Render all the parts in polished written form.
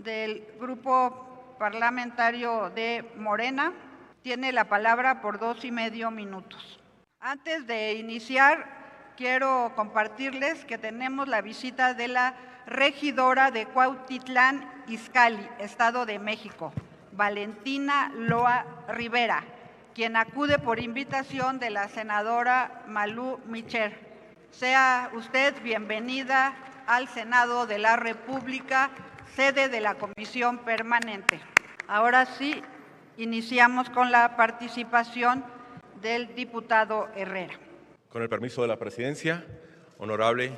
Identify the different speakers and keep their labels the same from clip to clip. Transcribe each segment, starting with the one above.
Speaker 1: del Grupo Parlamentario de Morena tiene la palabra por 2.5 minutos. Antes de iniciar, quiero compartirles que tenemos la visita de la regidora de Cuautitlán Izcalli, Estado de México, Valentina Loa Rivera, quien acude por invitación de la senadora Malú Micher. Sea usted bienvenida al Senado de la República, sede de la Comisión Permanente. Ahora sí, iniciamos con la participación del diputado Herrera.
Speaker 2: Con el permiso de la presidencia, honorable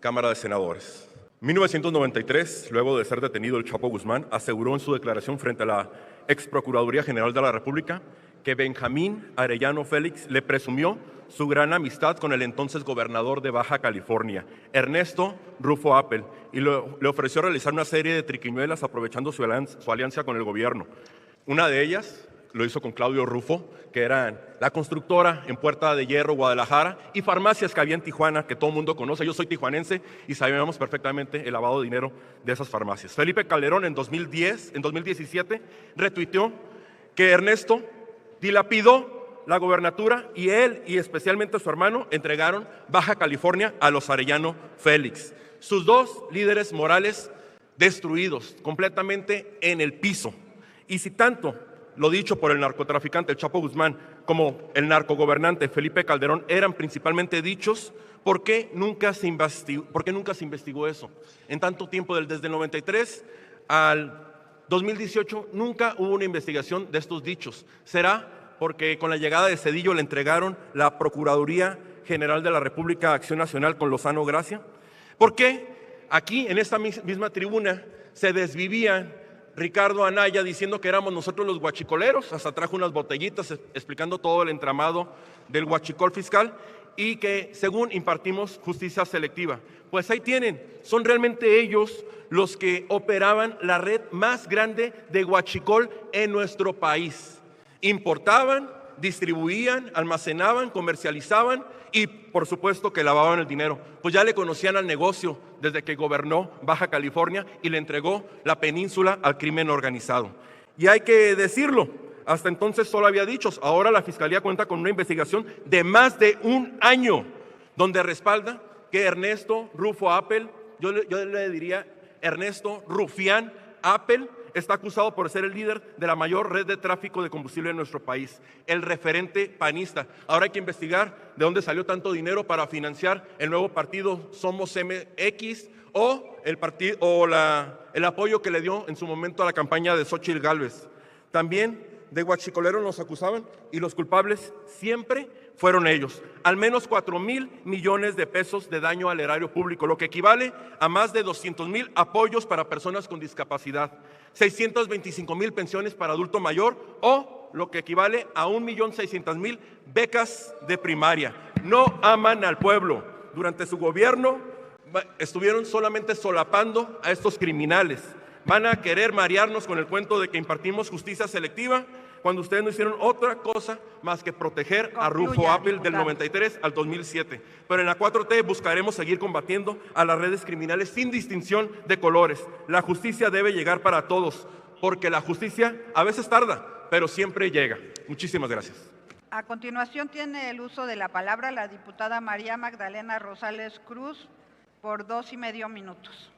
Speaker 2: Cámara de Senadores. En 1993, luego de ser detenido el Chapo Guzmán, aseguró en su declaración frente a la ex Procuraduría General de la República que Benjamín Arellano Félix le presumió su gran amistad con el entonces gobernador de Baja California, Ernesto Rufo Appel, y le ofreció realizar una serie de triquiñuelas aprovechando su alianza con el gobierno. Una de ellas lo hizo con Claudio Rufo, que eran la constructora en Puerta de Hierro, Guadalajara, y farmacias que había en Tijuana, que todo el mundo conoce. Yo soy tijuanense y sabíamos perfectamente el lavado de dinero de esas farmacias. Felipe Calderón en 2017 retuiteó que Ernesto dilapidó la gobernatura y él y especialmente su hermano entregaron Baja California a los Arellano Félix. Sus dos líderes morales destruidos, completamente en el piso. Y si tanto lo dicho por el narcotraficante el Chapo Guzmán como el narcogobernante Felipe Calderón eran principalmente dichos, ¿por qué nunca se investigó eso? En tanto tiempo, desde el 93 al 2018, nunca hubo una investigación de estos dichos. ¿Será porque con la llegada de Zedillo le entregaron la Procuraduría General de la República a Acción Nacional con Lozano Gracia? ¿Por qué aquí, en esta misma tribuna, se desvivían Ricardo Anaya diciendo que éramos nosotros los guachicoleros? Hasta trajo unas botellitas explicando todo el entramado del huachicol fiscal y que según impartimos justicia selectiva. Pues ahí tienen, son realmente ellos los que operaban la red más grande de huachicol en nuestro país. Importaban, distribuían, almacenaban, comercializaban y por supuesto que lavaban el dinero. Pues ya le conocían al negocio desde que gobernó Baja California y le entregó la península al crimen organizado. Y hay que decirlo, hasta entonces solo había dichos. Ahora la Fiscalía cuenta con una investigación de más de un año donde respalda que Ernesto Rufo Appel, yo le diría Ernesto Rufián Appel, está acusado por ser el líder de la mayor red de tráfico de combustible en nuestro país, el referente panista. Ahora hay que investigar de dónde salió tanto dinero para financiar el nuevo partido Somos MX o el apoyo que le dio en su momento a la campaña de Xóchitl Gálvez. También de huachicoleros nos acusaban y los culpables siempre fueron ellos. Al menos 4,000 millones de pesos de daño al erario público, lo que equivale a más de 200,000 apoyos para personas con discapacidad, 625,000 pensiones para adulto mayor o lo que equivale a 1,600,000 becas de primaria. No aman al pueblo. Durante su gobierno estuvieron solamente solapando a estos criminales. Van a querer marearnos con el cuento de que impartimos justicia selectiva cuando ustedes no hicieron otra cosa más que proteger a Rufo Appel del 93 al 2007. Pero en la 4T buscaremos seguir combatiendo a las redes criminales sin distinción de colores. La justicia debe llegar para todos, porque la justicia a veces tarda, pero siempre llega. Muchísimas gracias.
Speaker 1: A continuación tiene el uso de la palabra la diputada María Magdalena Rosales Cruz por 2.5 minutos.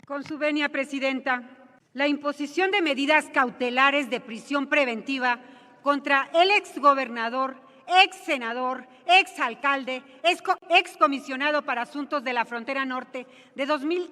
Speaker 3: Con su venia, Presidenta, la imposición de medidas cautelares de prisión preventiva contra el exgobernador, exsenador, exalcalde, excomisionado para asuntos de la frontera norte de 2000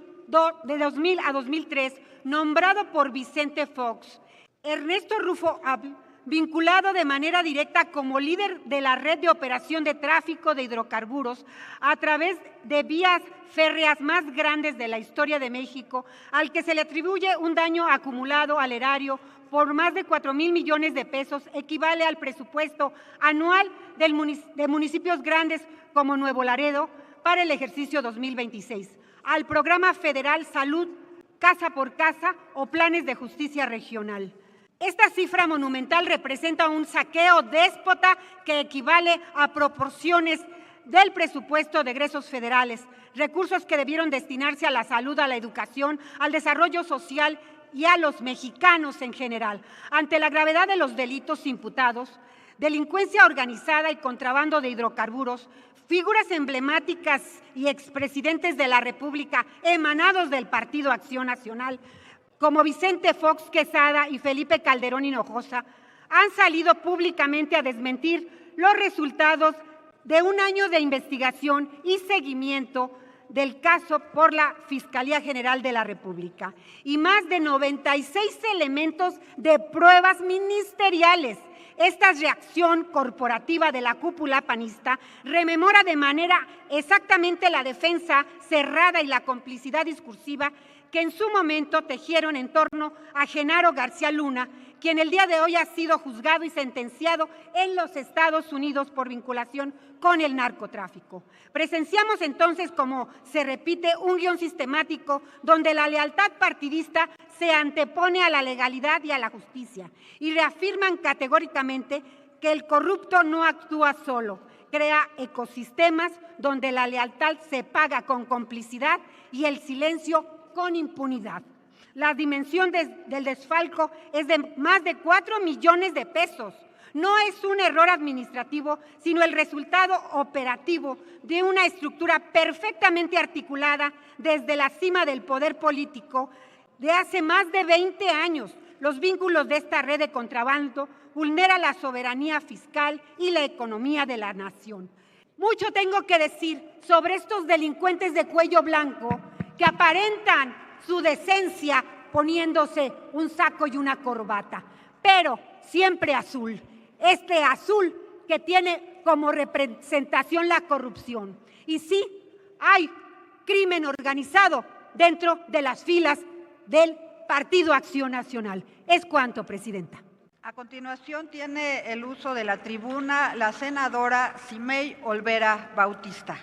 Speaker 3: a 2003, nombrado por Vicente Fox, Ernesto Rufo Appel, vinculado de manera directa como líder de la red de operación de tráfico de hidrocarburos a través de vías férreas más grandes de la historia de México, al que se le atribuye un daño acumulado al erario por más de 4,000 millones de pesos, equivale al presupuesto anual de municipios grandes como Nuevo Laredo para el ejercicio 2026, al programa federal Salud Casa por Casa o planes de justicia regional. Esta cifra monumental representa un saqueo déspota que equivale a proporciones del presupuesto de egresos federales, recursos que debieron destinarse a la salud, a la educación, al desarrollo social y a los mexicanos en general. Ante la gravedad de los delitos imputados, delincuencia organizada y contrabando de hidrocarburos, figuras emblemáticas y expresidentes de la República emanados del Partido Acción Nacional, como Vicente Fox Quesada y Felipe Calderón Hinojosa, han salido públicamente a desmentir los resultados de un año de investigación y seguimiento del caso por la Fiscalía General de la República y más de 96 elementos de pruebas ministeriales. Esta reacción corporativa de la cúpula panista rememora de manera exactamente la defensa cerrada y la complicidad discursiva que en su momento tejieron en torno a Genaro García Luna, quien el día de hoy ha sido juzgado y sentenciado en los Estados Unidos por vinculación con el narcotráfico. Presenciamos entonces, como se repite, un guión sistemático donde la lealtad partidista se antepone a la legalidad y a la justicia y reafirman categóricamente que el corrupto no actúa solo, crea ecosistemas donde la lealtad se paga con complicidad y el silencio con impunidad. La dimensión del desfalco es de más de 4 millones de pesos. No es un error administrativo, sino el resultado operativo de una estructura perfectamente articulada desde la cima del poder político de hace más de 20 años. Los vínculos de esta red de contrabando vulneran la soberanía fiscal y la economía de la nación. Mucho tengo que decir sobre estos delincuentes de cuello blanco que aparentan su decencia poniéndose un saco y una corbata, pero siempre azul. Este azul que tiene como representación la corrupción. Y sí, hay crimen organizado dentro de las filas del Partido Acción Nacional. Es cuanto, presidenta.
Speaker 1: A continuación tiene el uso de la tribuna la senadora Simei Olvera Bautista,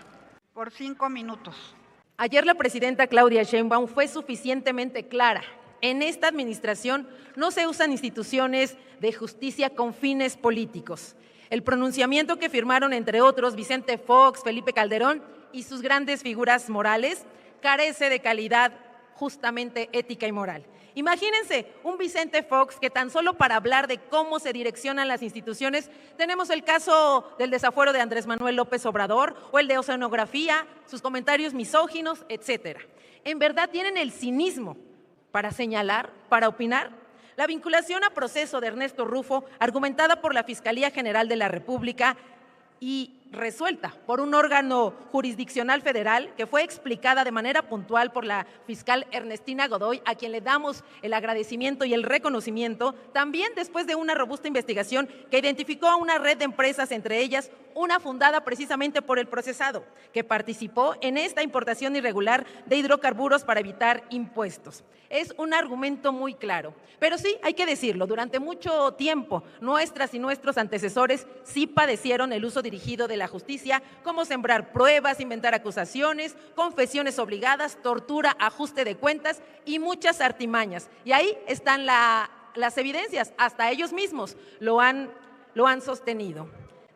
Speaker 1: por 5 minutos.
Speaker 4: Ayer la presidenta Claudia Sheinbaum fue suficientemente clara. En esta administración no se usan instituciones de justicia con fines políticos. El pronunciamiento que firmaron, entre otros, Vicente Fox, Felipe Calderón y sus grandes figuras morales, carece de calidad justamente ética y moral. Imagínense un Vicente Fox que tan solo para hablar de cómo se direccionan las instituciones, tenemos el caso del desafuero de Andrés Manuel López Obrador o el de oceanografía, sus comentarios misóginos, etcétera. En verdad tienen el cinismo para señalar, para opinar. La vinculación a proceso de Ernesto Rufo, argumentada por la Fiscalía General de la República y resuelta por un órgano jurisdiccional federal que fue explicada de manera puntual por la fiscal Ernestina Godoy, a quien le damos el agradecimiento y el reconocimiento, también después de una robusta investigación que identificó a una red de empresas, entre ellas una fundada precisamente por el procesado, que participó en esta importación irregular de hidrocarburos para evitar impuestos. Es un argumento muy claro, pero sí, hay que decirlo, durante mucho tiempo nuestras y nuestros antecesores sí padecieron el uso dirigido de la justicia, como sembrar pruebas, inventar acusaciones, confesiones obligadas, tortura, ajuste de cuentas y muchas artimañas. Y ahí están las evidencias, hasta ellos mismos lo han sostenido.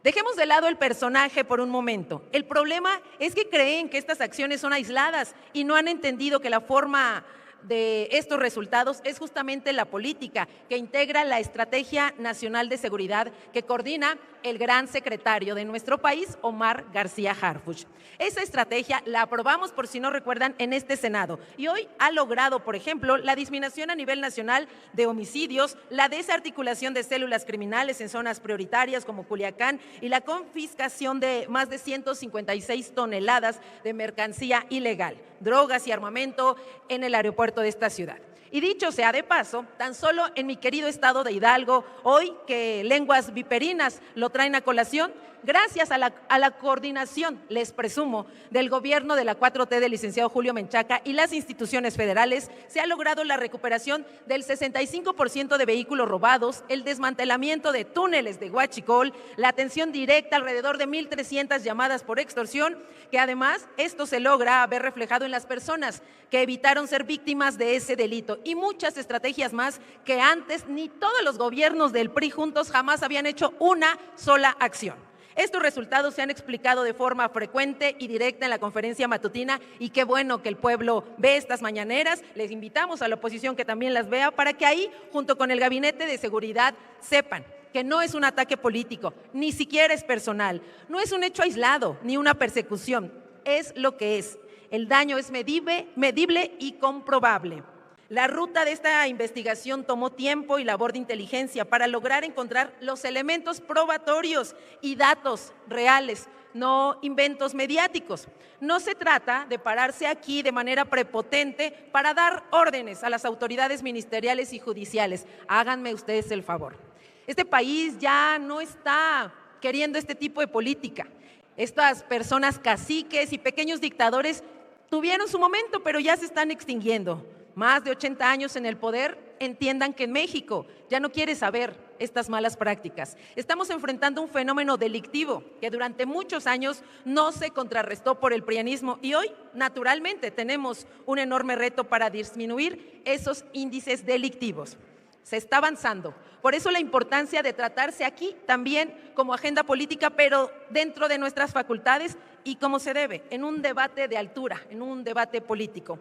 Speaker 4: Dejemos de lado el personaje por un momento. El problema es que creen que estas acciones son aisladas y no han entendido que la forma de estos resultados es justamente la política que integra la Estrategia Nacional de Seguridad que coordina el gran secretario de nuestro país, Omar García Harfuch. Esa estrategia la aprobamos, por si no recuerdan, en este Senado y hoy ha logrado, por ejemplo, la disminución a nivel nacional de homicidios, la desarticulación de células criminales en zonas prioritarias como Culiacán y la confiscación de más de 156 toneladas de mercancía ilegal, drogas y armamento en el aeropuerto de esta ciudad. Y dicho sea de paso, tan solo en mi querido estado de Hidalgo, hoy que lenguas viperinas lo traen a colación, gracias a la coordinación, les presumo, del gobierno de la 4T del licenciado Julio Menchaca y las instituciones federales, se ha logrado la recuperación del 65% de vehículos robados, el desmantelamiento de túneles de huachicol, la atención directa alrededor de 1,300 llamadas por extorsión, que además esto se logra ver reflejado en las personas que evitaron ser víctimas de ese delito y muchas estrategias más que antes ni todos los gobiernos del PRI juntos jamás habían hecho una sola acción. Estos resultados se han explicado de forma frecuente y directa en la conferencia matutina y qué bueno que el pueblo ve estas mañaneras. Les invitamos a la oposición que también las vea para que ahí, junto con el Gabinete de Seguridad, sepan que no es un ataque político, ni siquiera es personal, no es un hecho aislado, ni una persecución, es lo que es. El daño es medible y comprobable. La ruta de esta investigación tomó tiempo y labor de inteligencia para lograr encontrar los elementos probatorios y datos reales, no inventos mediáticos. No se trata de pararse aquí de manera prepotente para dar órdenes a las autoridades ministeriales y judiciales. Háganme ustedes el favor. Este país ya no está queriendo este tipo de política. Estas personas caciques y pequeños dictadores tuvieron su momento, pero ya se están extinguiendo. Más de 80 años en el poder, entiendan que en México ya no quiere saber estas malas prácticas. Estamos enfrentando un fenómeno delictivo que durante muchos años no se contrarrestó por el prianismo y hoy, naturalmente, tenemos un enorme reto para disminuir esos índices delictivos. Se está avanzando. Por eso la importancia de tratarse aquí también como agenda política, pero dentro de nuestras facultades y como se debe, en un debate de altura, en un debate político.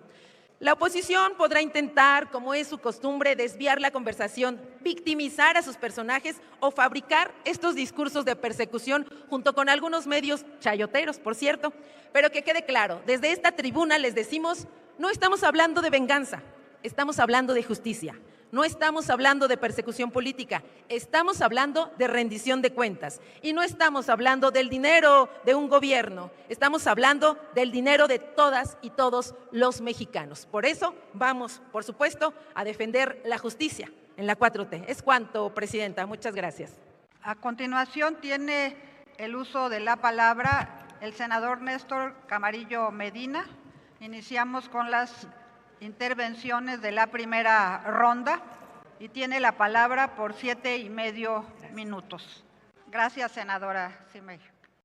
Speaker 4: La oposición podrá intentar, como es su costumbre, desviar la conversación, victimizar a sus personajes o fabricar estos discursos de persecución junto con algunos medios chayoteros, por cierto. Pero que quede claro, desde esta tribuna les decimos, no estamos hablando de venganza, estamos hablando de justicia. No estamos hablando de persecución política, estamos hablando de rendición de cuentas. Y no estamos hablando del dinero de un gobierno, estamos hablando del dinero de todas y todos los mexicanos. Por eso vamos, por supuesto, a defender la justicia en la 4T. Es cuanto, Presidenta. Muchas gracias.
Speaker 1: A continuación tiene el uso de la palabra el senador Néstor Camarillo Medina. Iniciamos con las intervenciones de la primera ronda y tiene la palabra por 7.5 minutos. Gracias, senadora Cimeyo.